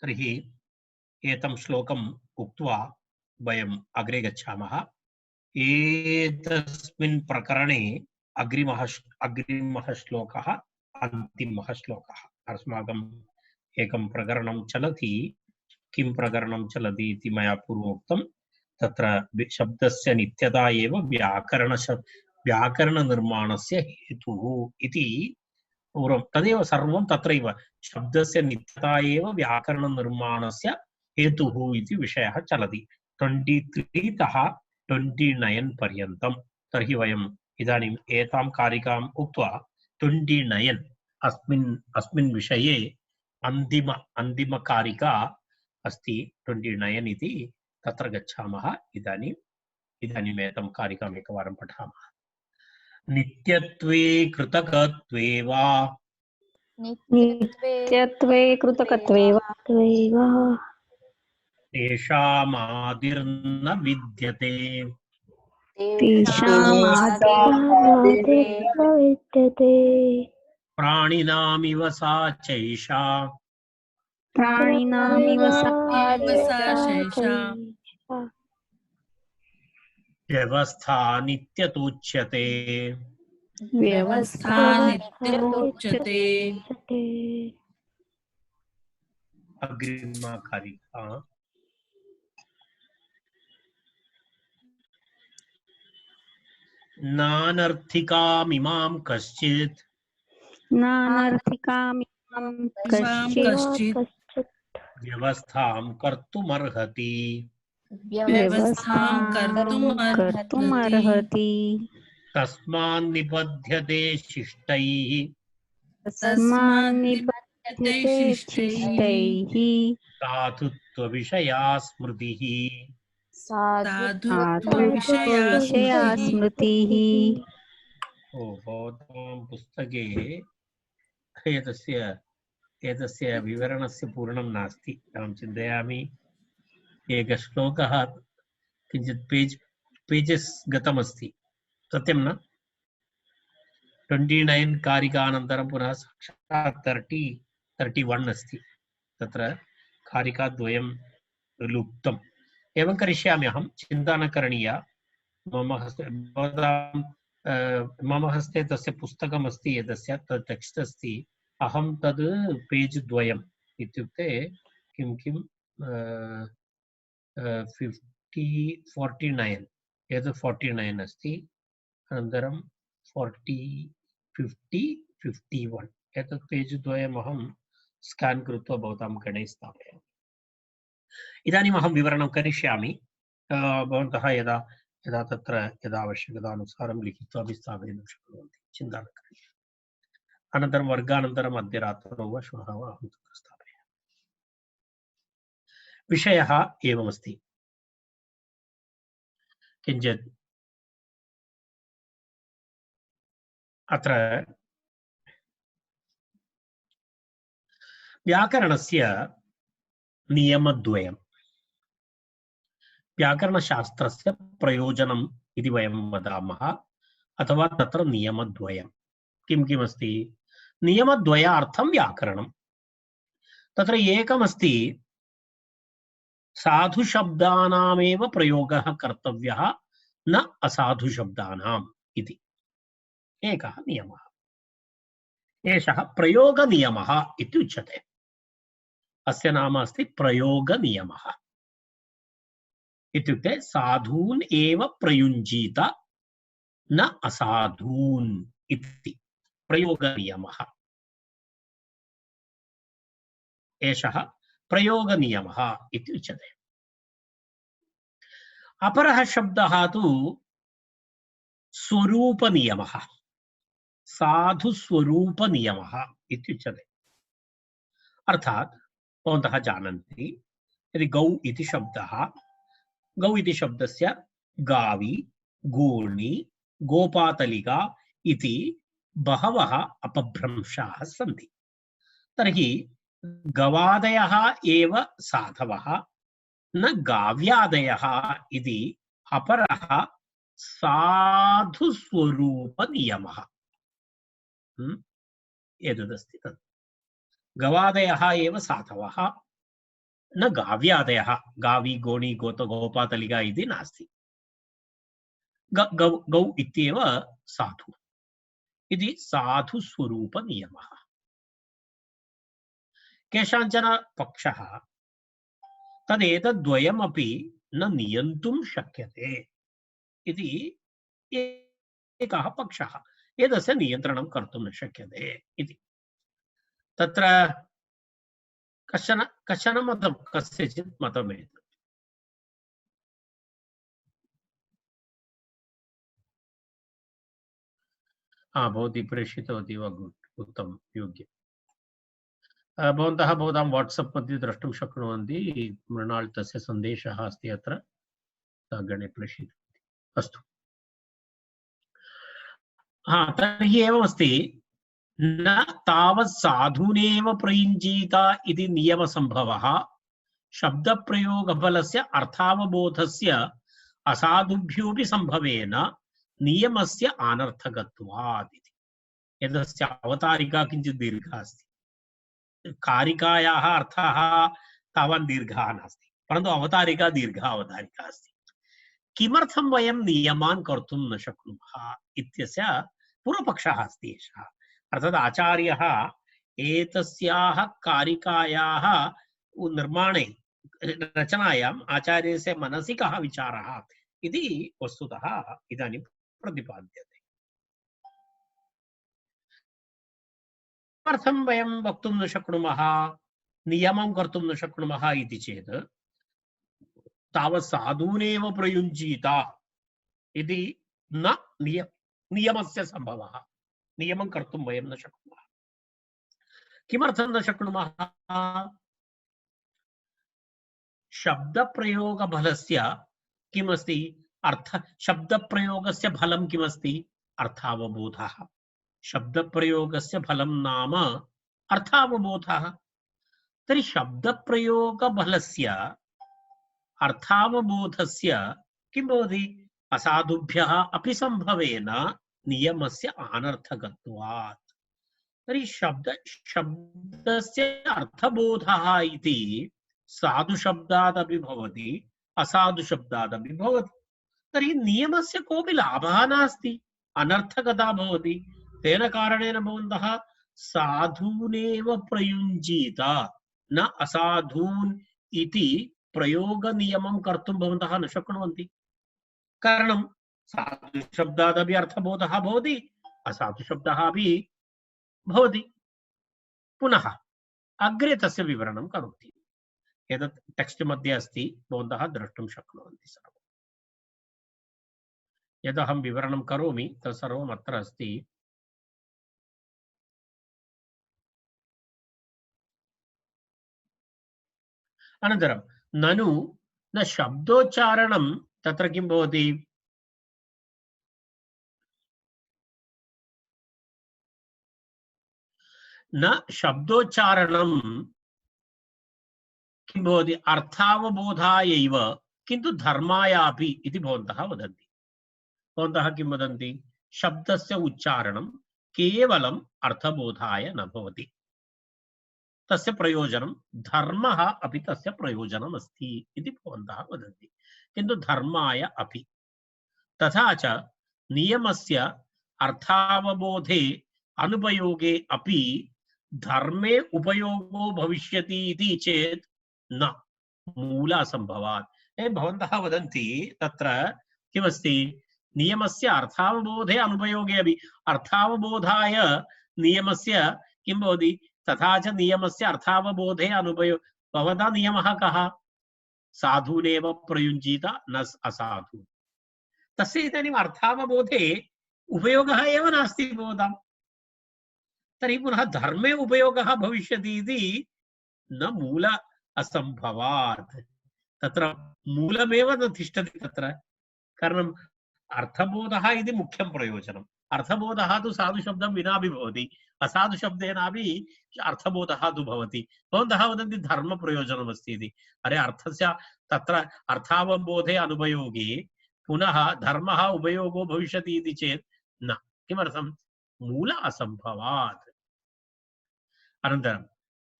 तर्हि एतं श्लोकम् उक्त्वा वयम् अग्रे गच्छामः। एतस्मिन् प्रकरणे अग्रिमः श्लोकः अन्तिमः श्लोकः। अस्माकम् एकं प्रकरणं चलति। किं प्रकरणं चलति इति मया पूर्वोक्तं। तत्र शब्दस्य नित्यता एव व्याकरणनिर्माणस्य हेतुः इति पूर्वं तदेव सर्वं तत्रैव। शब्दस्य नित्यता एव व्याकरणनिर्माणस्य हेतुः इति विषयः चलति 23 तः 29 पर्यन्तं। तर्हि वयम् इदानीम् एतां कारिकाम् उक्त्वा 29 अस्मिन् विषये अन्तिमकारिका अस्ति 29 इति तत्र गच्छामः। इदानीम् एतां कारिकाम् एकवारं पठामः। नित्यत्वे कृतकत्वे वा तेषामादिर्न विद्यते प्राणिनामिव सा चैषा व्यवस्था नित्यतुच्यते। अग्रिमा कारिका नानर्थिकामिमां कश्चित् व्यवस्थां कर्तुमर्हति। तस्मान्निबध्यते शिष्टैः साधुत्वविषया स्मृतिः। भवतां पुस्तके एतस्य विवरणस्य पूर्णं नास्ति। अहं चिन्तयामि एकः श्लोकः किञ्चित् पेजेस् गतमस्ति, सत्यं न? 29 कारिकानन्तरं पुनः साक्षात् 31 अस्ति। तत्र कारिकाद्वयं लुप्तम्। एवं करिष्यामि अहं, चिन्ता न करणीया। मम हस्ते तस्य पुस्तकम् अस्ति, एतस्य तत् टेक्स्ट् अस्ति। अहं तद् पेज् द्वयम् इत्युक्ते किं 49 एतत् 49 अस्ति, अनन्तरं 40 50 51 एतत् पेज् द्वयम् अहं स्कान् कृत्वा भवतां गणे स्थापयामि। इदानीम् अहं विवरणं करिष्यामि। भवन्तः यदा तत्र आवश्यकतानुसारं लिखित्वा अपि स्थापयितुं शक्नुवन्ति, चिन्ता न करणीया। अनन्तरं वर्गानन्तरम् अद्य रात्रौ वा श्वः वा अहं तत्र स्थापयामि। विषयः एवमस्ति। किञ्चित् अत्र व्याकरणस्य नियमद्वयम्, व्याकरणशास्त्रस्य प्रयोजनम् इति वयं वदामः, अथवा तत्र नियमद्वयं किमस्ति? नियमद्वयार्थं व्याकरणं। तत्र एकमस्ति साधुशब्दानामेव प्रयोगः कर्तव्यः, न असाधुशब्दानाम् इति एकः नियमः। एषः प्रयोगनियमः इत्युच्यते। अस्य नाम अस्ति प्रयोगनियमः। इत्युक्ते साधून् एव प्रयुञ्जीत, न असाधून् इति प्रयोगनियमः। एषः प्रयोगनियमः इति उच्यते। अपरः शब्दः तु स्वरूपनियमः, साधुस्वरूपनियमः इति उच्यते। अर्थात् भवन्तः जानन्ति, यदि गौ इति शब्दस्य गावि, गोणी, गोपातलिका इति बहवः अपभ्रंशाः सन्ति। तर्हि गवादयः एव साधवः, न गाव्यादयः इति अपरः साधुस्वरूपनियमः। एतदस्ति तत्। गवादयः एव साधवः, न गाव्यादयः। गावी, गोणी, गोपातलिका इति नास्ति। गौ इत्येव साधु इति साधुस्वरूपनियमः। केषाञ्चन पक्षः तदेतद्द्वयमपि न नियन्तुं शक्यते इति एकः पक्षः, एतस्य नियन्त्रणं कर्तुं न शक्यते इति। तत्र कश्चन मतं, कस्यचित् मतमेतत्। भवती प्रेषितवती वा? गुड्, उत्तमं, योग्यम्। भवन्तः भवतां वाट्सप् मध्ये द्रष्टुं शक्नुवन्ति। मृणाल् तस्य सन्देशः अस्ति अत्र, गणे प्रेषितवती। अस्तु, तर्हि एवमस्ति, न तावत् साधूनेव प्रयुञ्जीत इति नियमसम्भवः शब्दप्रयोगफलस्य अर्थावबोधस्य असाधुभ्योऽपि सम्भवेन नियमस्य अनर्थकत्वात् इति। एतस्य अवतारिका किञ्चित् दीर्घा अस्ति। कारिकायाः अर्थः तावत् दीर्घः नास्ति, परन्तु अवतारिका दीर्घा अवतारिका अस्ति। किमर्थं वयं नियमान् कर्तुं न शक्नुमः इत्यस्य पूर्वपक्षः अस्ति एषः। अर्थात् आचार्यः एतस्याः कारिकायाः निर्माणे, रचनायाम् आचार्यस्य मनसि कः विचारः इति वस्तुतः इदानीं प्रतिपाद्यते। किमर्थं वयं वक्तुं न शक्नुमः, नियमं कर्तुं न शक्नुमः इति चेत्, तावत् साधूनेव प्रयुञ्जीत इति न नियमस्य सम्भवः। नियमं कर्तुं वयं न शक्नुमः। किमर्थं न शक्नुमः? शब्दप्रयोगफलस्य किमस्ति? शब्दप्रयोगस्य फलं किमस्ति? अर्थावबोधः। शब्दप्रयोगस्य फलं नाम अर्थावबोधः। तर्हि शब्दप्रयोगफलस्य अर्थावबोधस्य किं भवति? असाधुभ्यः अपि सम्भवेन नियमस्य अनर्थकत्वात्। तर्हि शब्दस्य अर्थबोधः इति साधुशब्दादपि भवति, असाधुशब्दादपि भवति। तर्हि नियमस्य कोऽपि लाभः नास्ति, अनर्थकता भवति। तेन कारणेन भवन्तः साधूनेव प्रयुञ्जीत न असाधून् इति प्रयोगनियमं कर्तुं भवन्तः न शक्नुवन्ति। कारणं साधुशब्दादपि अर्थबोधः भवति, असाधुशब्दः अपि भवति। पुनः अग्रे तस्य विवरणं करोति। एतत् टेक्स्ट् मध्ये अस्ति, भवन्तः द्रष्टुं शक्नुवन्ति सर्वम्। यदहं विवरणं करोमि तत् सर्वम् अत्र अस्ति। अनन्तरं ननु न शब्दोच्चारणं, तत्र किं भवति? न शब्दोच्चारणं किं भवति? अर्थावबोधायैव, किन्तु धर्मायापि इति भवन्तः वदन्ति। भवन्तः किं वदन्ति? शब्दस्य उच्चारणं केवलम् अर्थबोधाय न भवति, तस्य प्रयोजनं धर्मः अपि तस्य प्रयोजनम् अस्ति इति भवन्तः वदन्ति। किन्तु धर्माय अपि, तथा च नियमस्य अर्थावबोधे अनुपयोगे अपि धर्मे उपयोगो भविष्यति इति चेत् न, मूलासम्भवात्। भवन्तः वदन्ति तत्र किमस्ति? नियमस्य अर्थावबोधे अनुपयोगे अपि, अर्थावबोधाय नियमस्य किं भवति? तथा च नियमस्य अर्थावबोधे भवता नियमः कः? साधूनेव प्रयुञ्जीत न असाधु। तस्य इदानीम् अर्थावबोधे उपयोगः एव नास्ति भवतां। तर्हि पुनः धर्मे उपयोगः भविष्यति इति न मूल असम्भवात्। तत्र मूलमेव न तिष्ठति तत्र। कारणम् अर्थबोधः इति मुख्यं प्रयोजनम्। अर्थबोधः तु साधुशब्दं विनापि भवति, असाधुशब्देनापि अर्थबोधः तु भवति। भवन्तः वदन्ति धर्मप्रयोजनमस्ति इति। अरे अर्थस्य तत्र अर्थावबोधे अनुपयोगे पुनः धर्मः उपयोगो भविष्यति इति चेत् न। किमर्थं? मूल असम्भवात्। अनन्तरम्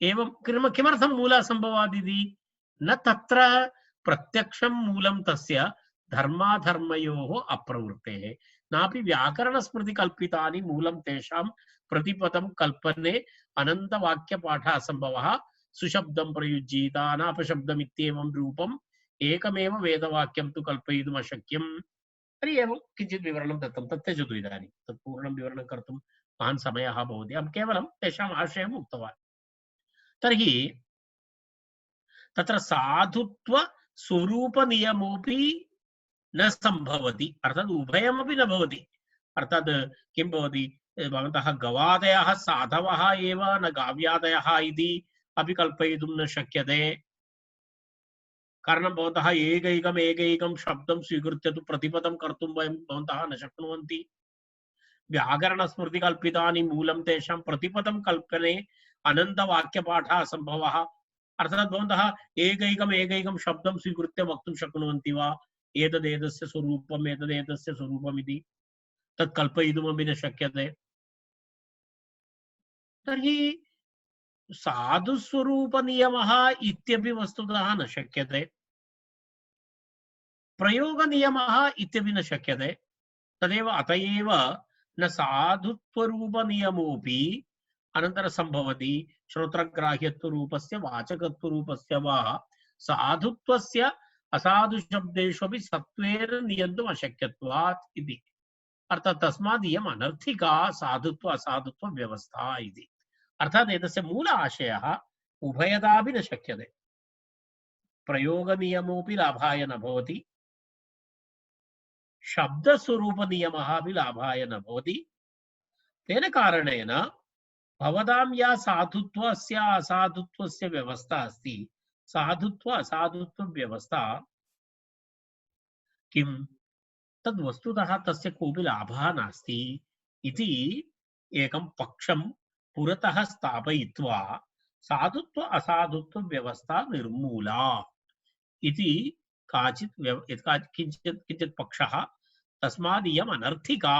एवं किमर्थं मूल असम्भवात् इति? न तत्र प्रत्यक्षं मूलं तस्य धर्माधर्मयोः अप्रवृत्तेः, नापि व्याकरणस्मृतिकल्पितानि मूलं तेषां प्रतिपदं कल्पने अनन्तवाक्यपाठ असम्भवः। सुशब्दं प्रयुज्येत अनापशब्दमित्येवं रूपम् एकमेव वेदवाक्यं तु कल्पयितुम् अशक्यम्। तर्हि एवं किञ्चित् विवरणं दत्तं, तत् त्यजतु इदानीं। तत् पूर्णं विवरणं कर्तुं महान् समयः भवति। अहं केवलं तेषाम् आशयम् उक्तवान्। तर्हि तत्र साधुत्व स्वरूप नियमोपि न संभवति, अर्थात् उभयमपि न भवति। अर्थात् किं भवति, भवन्तः गवादयः साधवः एव न गाव्यादयः इति अपि कल्पयितुं न शक्यते। कारणं भवन्तः एकैकं शब्दं स्वीकृत्य तु प्रतिपदं कर्तुं भवन्तः न शक्नुवन्ति। व्याकरणस्मृतिकल्पितानि मूलं तेषां प्रतिपदं कल्पने अनन्तवाक्यपाठः असम्भवः। अर्थात् भवन्तः एकैकं शब्दं स्वीकृत्य वक्तुं शक्नुवन्ति वा एतदेतस्य स्वरूपम् एतदेतस्य स्वरूपम् इति? तत् कल्पयितुमपि न शक्यते। तर्हि साधुस्वरूपनियमः इत्यपि वस्तुतः न शक्यते, प्रयोगनियमः इत्यपि न शक्यते। तदेव अत एव न साधुत्वरूपनियमोऽपि अनन्तरं सम्भवति। श्रोत्रग्राह्यत्वरूपस्य वाचकत्वरूपस्य वा साधुत्वस्य असाधुशब्देष्वपि सत्त्वेन नियन्तुम् अशक्यत्वात् इति। अर्थात् तस्मात् इयम् अनर्थिका साधुत्व असाधुत्व व्यवस्था इति। अर्थात् एतस्य मूल आशयः उभयतापि न शक्यते। प्रयोगनियमोऽपि लाभाय न भवति, शब्दस्वरूपनियमः अपि लाभाय न भवति। तेन कारणेन भवतां या साधुत्वस्य असाधुत्वस्य व्यवस्था अस्ति, साधुत्व असाधुत्व व्यवस्था किं तद् वस्तुतः तस्य कोऽपि लाभः नास्ति इति एकं पक्षं पुरतः स्थापयित्वा साधुत्व असाधुत्व व्यवस्था निर्मूला इति किञ्चित् पक्षः। तस्मात् इयम् अनर्थिका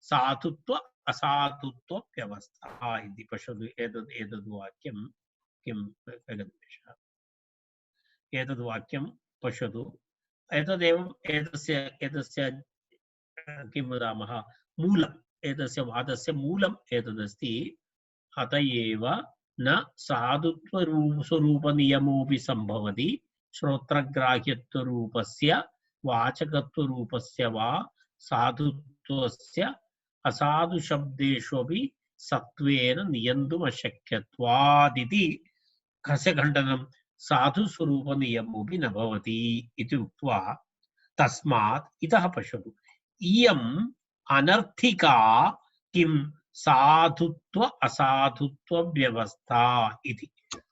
साधुत्व असाधुत्व व्यवस्था इति। पश्यतु एतद् वाक्यं किं एकनिमेषः, एतद् वाक्यं पश्यतु। एतदेवम् एतस्य किं वदामः मूलम्, एतस्य वादस्य मूलम् एतदस्ति। अत एव न साधुत्वस्वरूपनियमोऽपि सम्भवति, श्रोत्रग्राह्यत्वरूपस्य वाचकत्वरूपस्य वा साधुत्वस्य असाधुशब्देष्वपि सत्त्वेन नियन्तुम् अशक्यत्वादिति कस्य खण्डनं? साधुस्वरूपनियमोऽपि न भवति इति उक्त्वा तस्मात् इतः पश्यतु, इयम् अनर्थिका किं साधुत्व असाधुत्व व्यवस्था इति।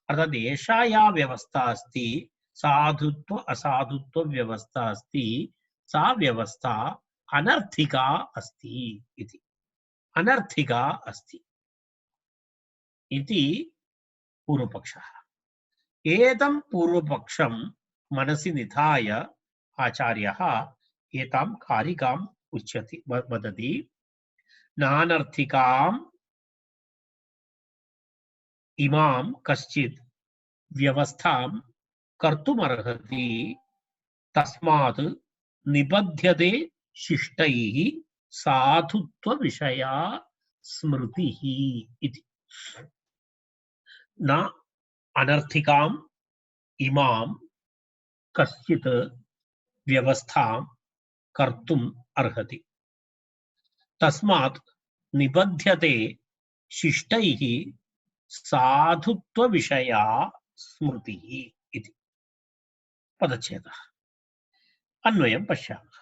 अर्थात् एषा या व्यवस्था अस्ति, साधुत्व असाधुत्व व्यवस्था अस्ति, सा व्यवस्था अनर्थिका अस्ति इति। अनर्थिका अस्ति इति पूर्वपक्षः। एतं पूर्वपक्षं मनसि निधाय आचार्यः एतां कारिकाम् उच्यते, वदति। नानर्थिकाम् इमां कश्चित् व्यवस्थां कर्तुमर्हति, तस्मात् निबध्यते शिष्टैः साधुत्वविषया स्मृतिः इति। न अनर्थिकाम् इमां कश्चित् व्यवस्थां कर्तुम् अर्हति, तस्मात् निबध्यते शिष्टैः साधुत्वविषया स्मृतिः इति। पदच्छेदः। अन्वयं पश्यामः।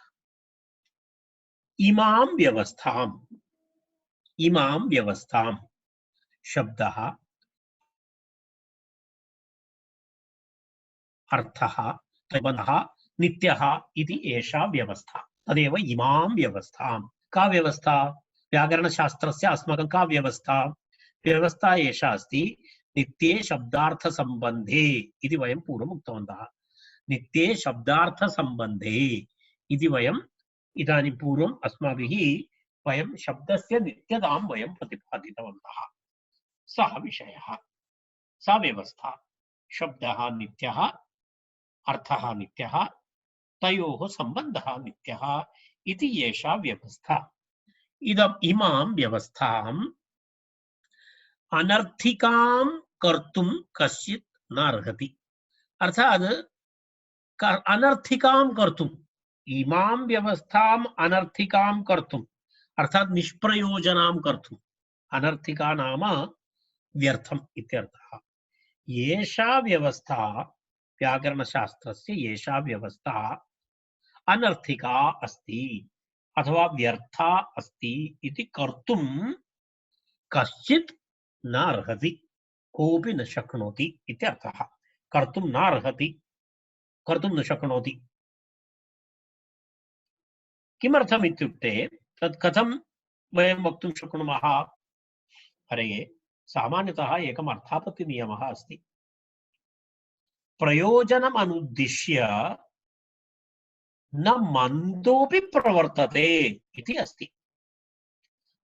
इमां व्यवस्थां शब्दः अर्थः त्रिपदः नित्यः इति एषा व्यवस्था। तदेव इमां व्यवस्थां। का व्यवस्था? व्याकरणशास्त्रस्य अस्माकं का व्यवस्था? व्यवस्था एषा अस्ति नित्ये शब्दार्थसम्बन्धे इति वयं पूर्वम् उक्तवन्तः। नित्ये शब्दार्थसम्बन्धे इति वयम् इदानीं पूर्वम् अस्माभिः वयं शब्दस्य नित्यतां वयं प्रतिपादितवन्तः। सः विषयः, सा व्यवस्था। शब्दः नित्यः, अर्थः नित्यः, तयोः सम्बन्धः नित्यः इति एषा व्यवस्था। इमां व्यवस्थाम् अनर्थिकां कर्तुं कश्चित् न अर्हति। अर्थात् अनर्थिकां कर्तुम्, इमां व्यवस्थाम् अनर्थिकां कर्तुम् अर्थात् निष्प्रयोजनां कर्तुम्, अनर्थिका नाम व्यर्थम् इत्यर्थः। एषा व्यवस्था, व्याकरणशास्त्रस्य एषा व्यवस्था अनर्थिका अस्ति अथवा व्यर्था अस्ति इति कर्तुं कश्चित् न अर्हति, कोऽपि न शक्नोति इत्यर्थः। कर्तुं न अर्हति, कर्तुं न शक्नोति। किमर्थम् इत्युक्ते तत् कथं वयं वक्तुं शक्नुमः? अरे, सामान्यतः एकम् अर्थापत्तिनियमः अस्ति। प्रयोजनम् अनुद्दिश्य न मन्दोऽपि प्रवर्तते इति अस्ति।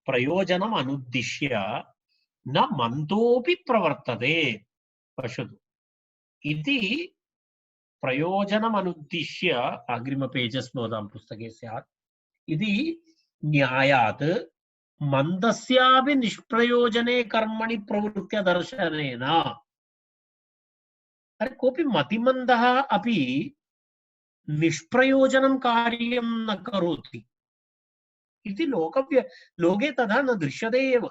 प्रयोजनम् अनुद्दिश्य न मन्दोऽपि प्रवर्तते। पश्यतु, इति प्रयोजनम् अनुद्दिश्य अग्रिम पेजस् भवतां पुस्तके स्यात्। इति न्यायात् मन्दस्यापि निष्प्रयोजने कर्मणि प्रवृत्त्या दर्शनेन। अरे, कोऽपि मतिमन्दः अपि निष्प्रयोजनं कार्यं न करोति इति लोके तथा न दृश्यते एव।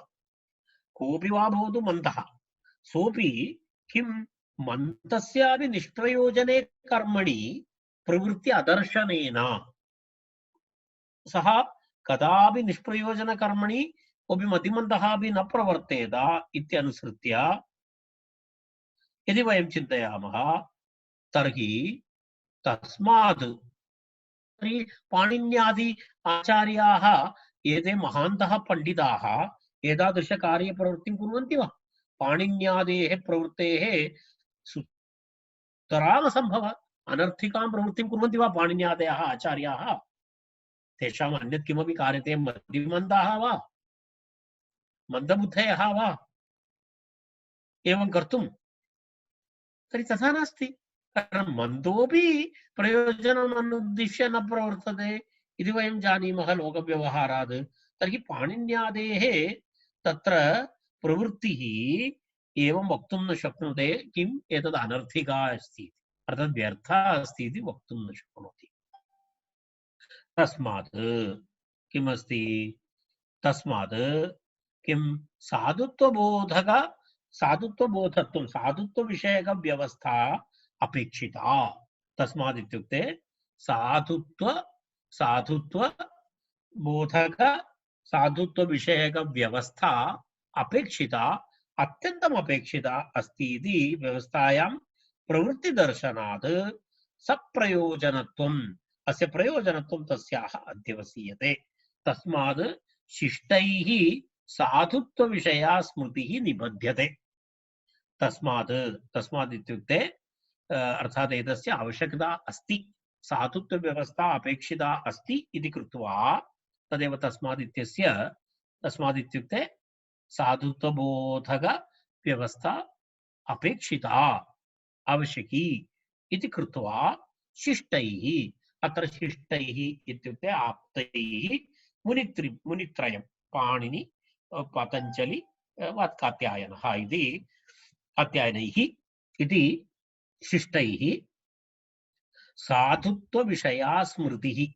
कोऽपि वा भवतु मन्दः, सोऽपि किं मन्दस्यापि निष्प्रयोजने कर्मणि प्रवृत्ति अदर्शनेन सः कदापि निष्प्रयोजनकर्मणि कोऽपि मतिमन्दः अपि न प्रवर्तेत इत्यनुसृत्य यदि वयं चिन्तयामः तर्हि तस्मात् पाणिन्यादि आचार्याः एते महान्तः पण्डिताः एतादृशकार्यप्रवृत्तिं कुर्वन्ति वा? पाणिन्यादेः प्रवृत्तेः सुतरामसम्भव अनर्थिकां प्रवृत्तिं कुर्वन्ति वा पाणिन्यादयः आचार्याः? तेषाम् अन्यत् किमपि कार्यते मतिमन्दाः वा, मन्दबुद्धयः वा एवं कर्तुं? तर्हि तथा नास्ति। कारण मन्दोऽपि प्रयोजनम् अनुद्दिश्य न प्रवर्तते इति वयं जानीमः लोकव्यवहारात्। तर्हि पाणिन्यादेः तत्र प्रवृत्तिः एवं वक्तुं न शक्नुते किम् एतद् अनर्थिका अस्ति, अर्थात् व्यर्था अस्ति इति वक्तुं न शक्नोति। तस्मात् किमस्ति? तस्मात् किं साधुत्वबोधक साधुत्वबोधत्वं साधुत्वविषयकव्यवस्था अपेक्षिता। तस्मात् इत्युक्ते साधुत्वबोधक साधुत्वविषयकव्यवस्था अपेक्षिता, अत्यन्तम् अपेक्षिता अस्ति इति व्यवस्थायां प्रवृत्तिदर्शनात् सप्रयोजनत्वम्, अस्य प्रयोजनत्वं तस्याः अध्यवसीयते। तस्मात् शिष्टैः साधुत्वविषया स्मृतिः निबध्यते। तस्मात् इत्युक्ते अर्थात् एतस्य आवश्यकता अस्ति, साधुत्वव्यवस्था अपेक्षिता अस्ति इति कृत्वा तदेव तस्मात् इत्यस्य, तस्मात् इत्युक्ते साधुत्वबोधक व्यवस्था अपेक्षिता, आवश्यकी इति कृत्वा शिष्टैः, अत्र शिष्टैः इत्युक्ते आप्तैः मुनित्रयं पाणिनि पतञ्जलि वात्कात्यायनः इति कात्यायनैः इति शिष्टैः साधुत्वविषया स्मृतिः,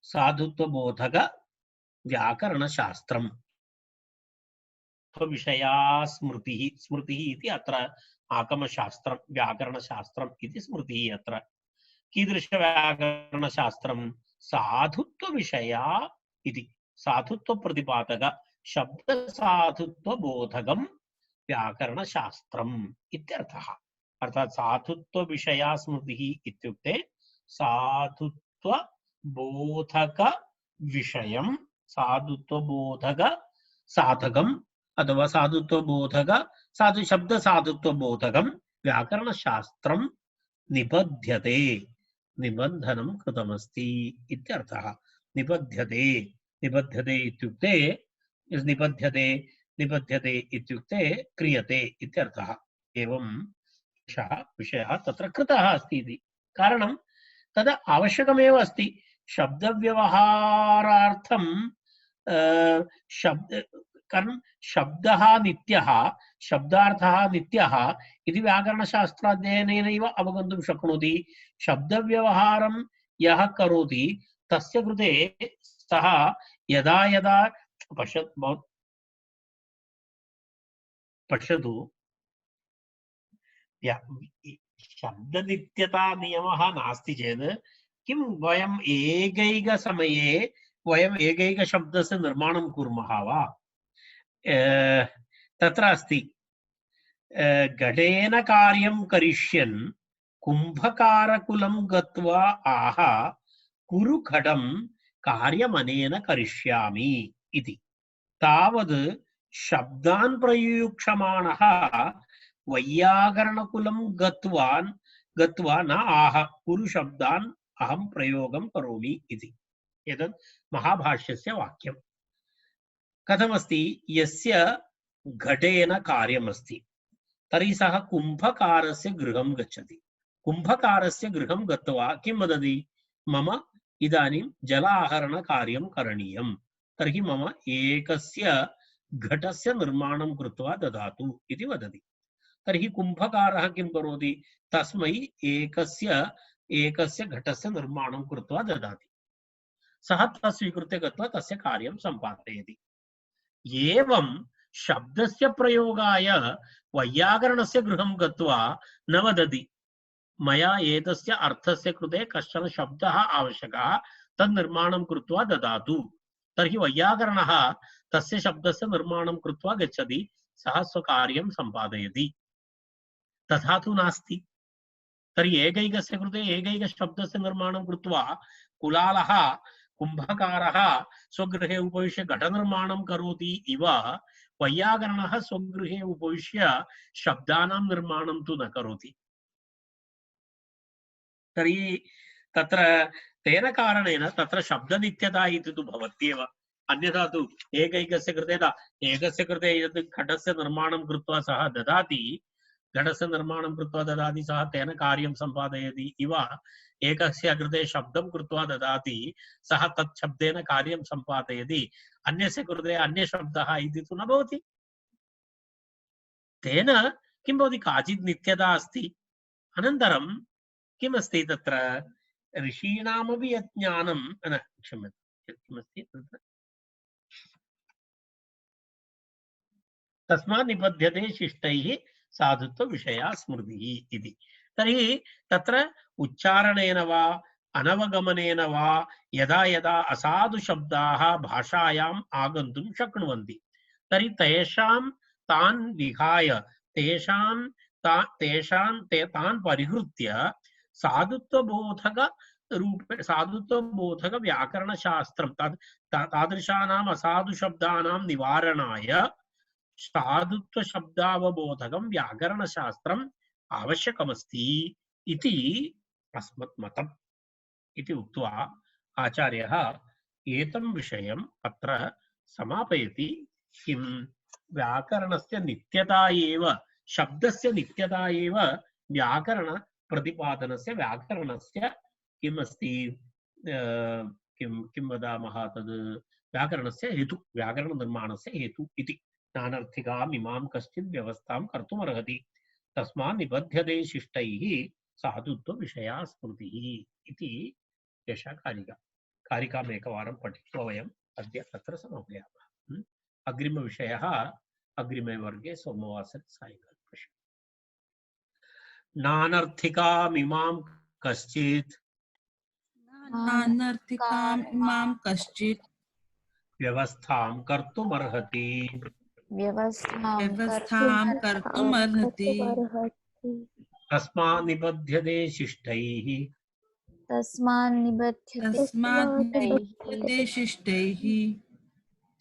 साधुत्वबोधक व्याकरणशास्त्रम्, विषया स्मृतिः, स्मृतिः इति अत्र आगमशास्त्रं व्याकरणशास्त्रम् इति स्मृतिः। अत्र कीदृशव्याकरणशास्त्रं? साधुत्वविषया इति, साधुत्वप्रतिपादक शब्दसाधुत्वबोधकं व्याकरणशास्त्रम् इत्यर्थः। अर्थात् साधुत्वविषया स्मृतिः इत्युक्ते साधुत्वबोधक विषयं, साधुत्वबोधक साधकं अथवा साधुत्वबोधक साधु शब्द साधुत्वबोधकं व्याकरणशास्त्रं निबध्यते निबन्धनं कृतमस्ति इत्यर्थः। निबध्यते निबध्यते इत्युक्ते निबध्यते निबध्यते इत्युक्ते क्रियते इत्यर्थः। एवं विषयः तत्र कृतः अस्ति इति कारणं तद् आवश्यकमेव अस्ति। शब्दव्यवहारार्थं शब्द कारण शब्दः नित्यः शब्दार्थः नित्यः इति व्याकरणशास्त्राध्ययनेनैव अवगन्तुं शक्नोति। शब्दव्यवहारं यः करोति तस्य कृते सः यदा यदा पश्यतु शब्दनित्यता नियमः नास्ति चेत् किं वयम् एकैकसमये वयम् एकैकशब्दस्य निर्माणं कुर्मः वा? तत्र अस्ति घटेन कार्यं करिष्यन् कुम्भकारकुलं गत्वा आह कुरु घटं कार्यमनेन करिष्यामि इति। तावद् शब्दान् प्रयुक्ष्यमाणः वैयाकरणकुलं गत्वा न आह कुरु शब्दान् अहं प्रयोगं करोमि इति। एतत् महाभाष्यस्य वाक्यं। कथमस्ति? यस्य घटेन कार्यमस्ति तर्हि सः कुम्भकारस्य गृहं गच्छति। कुम्भकारस्य गृहं गत्वा किं वदति? मम इदानीं जलाहरणकार्यं करणीयं, तर्हि मम एकस्य घटस्य निर्माणं कृत्वा ददातु इति वदति। तर्हि कुम्भकारः किं करोति? तस्मै एकस्य घटस्य निर्माणं कृत्वा ददाति। सः तत् स्वीकृत्य गत्वा तस्य कार्यं सम्पादयति। एवं शब्दस्य प्रयोगाय वैयाकरणस्य गृहं गत्वा न वदति मया एतस्य अर्थस्य कृते कश्चन शब्दः आवश्यकः, तत् निर्माणं कृत्वा ददातु। तर्हि वैयाकरणः तस्य शब्दस्य निर्माणं कृत्वा गच्छति, सः स्वकार्यं सम्पादयति। तथा तु नास्ति। तर्हि एकैकस्य कृते एकैकशब्दस्य निर्माणं कृत्वा कुलालः कुम्भकारः स्वगृहे उपविश्य घटनिर्माणं करोति इव वैयाकरणः स्वगृहे उपविश्य शब्दानां निर्माणं तु न करोति। तर्हि तत्र तेन कारणेन तत्र शब्दनित्यता इति तु भवत्येव। अन्यथा तु एकैकस्य कृते यत् घटस्य निर्माणं कृत्वा सः ददाति, घटस्य निर्माणं कृत्वा ददाति, सः तेन कार्यं सम्पादयति इव एकस्य कृते शब्दं कृत्वा ददाति, सः तत् शब्देन कार्यं सम्पादयति, अन्यस्य कृते अन्यशब्दः इति तु न भवति। तेन किं भवति? काचित् नित्यता अस्ति। अनन्तरं किमस्ति तत्र? ऋषीणामपि यत् ज्ञानं न क्षम्यतां किमस्ति तत्र तस्मात् निबध्यते शिष्टैः साधुत्वविषया स्मृतिः इति। तर्हि तत्र उच्चारणेन वा अनवगमनेन वा यदा यदा असाधुशब्दाः भाषायाम् आगन्तुं शक्नुवन्ति, तर्हि तान् विहाय तान् परिहृत्य साधुत्वबोधक व्याकरणशास्त्रं तादृशानाम् असाधुशब्दानां निवारणाय साधुत्व शब्दावबोधकं व्याकरणशास्त्रम् आवश्यकमस्ति इति अस्मत् मतम् इति उक्त्वा आचार्यः एतं विषयम् अत्र समापयति। किं व्याकरणस्य नित्यता एव शब्दस्य नित्यता एव व्याकरणप्रतिपादनस्य व्याकरणस्य किम् अस्ति किं किं वदामः तद् व्याकरणस्य हेतु व्याकरणनिर्माणस्य हेतु इति। नानर्थिकाम् इमां कश्चित् व्यवस्थां कर्तुमर्हति तस्मात् निबध्यते शिष्टैः साधुत्वविषया स्मृतिः इति एषा कारिका। कारिकाम् एकवारं पठित्वा वयम् अद्य अत्र समापयामः। अग्रिमविषयः अग्रिमे वर्गे सोमवासरे सायङ्काले पश्यामः। नानर्थिकाम् इमां कश्चित् व्यवस्थां कर्तुमर्हति तस्मात् निबध्यते शिष्टैः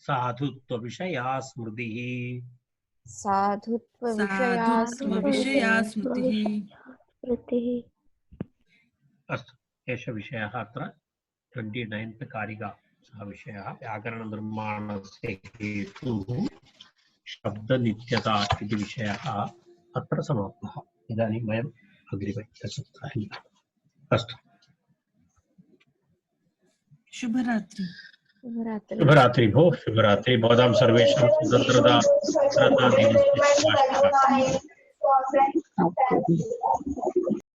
साधुत्वविषया स्मृतिः साधुत्वविषया स्मृतिः अस्तु एष विषयः अत्र 29th कारिका सः विषयः व्याकरणनिर्माणस्य हेतुः शब्दनित्यता इति विषयः अत्र समाप्तः। इदानीं वयम् अग्रिमे सप्ताहे अस्तु शुभरात्रि शुभरात्रि भो शुभरात्रि भवतां सर्वेषां स्वतन्त्रता दिवसस्य शुभाशयाः।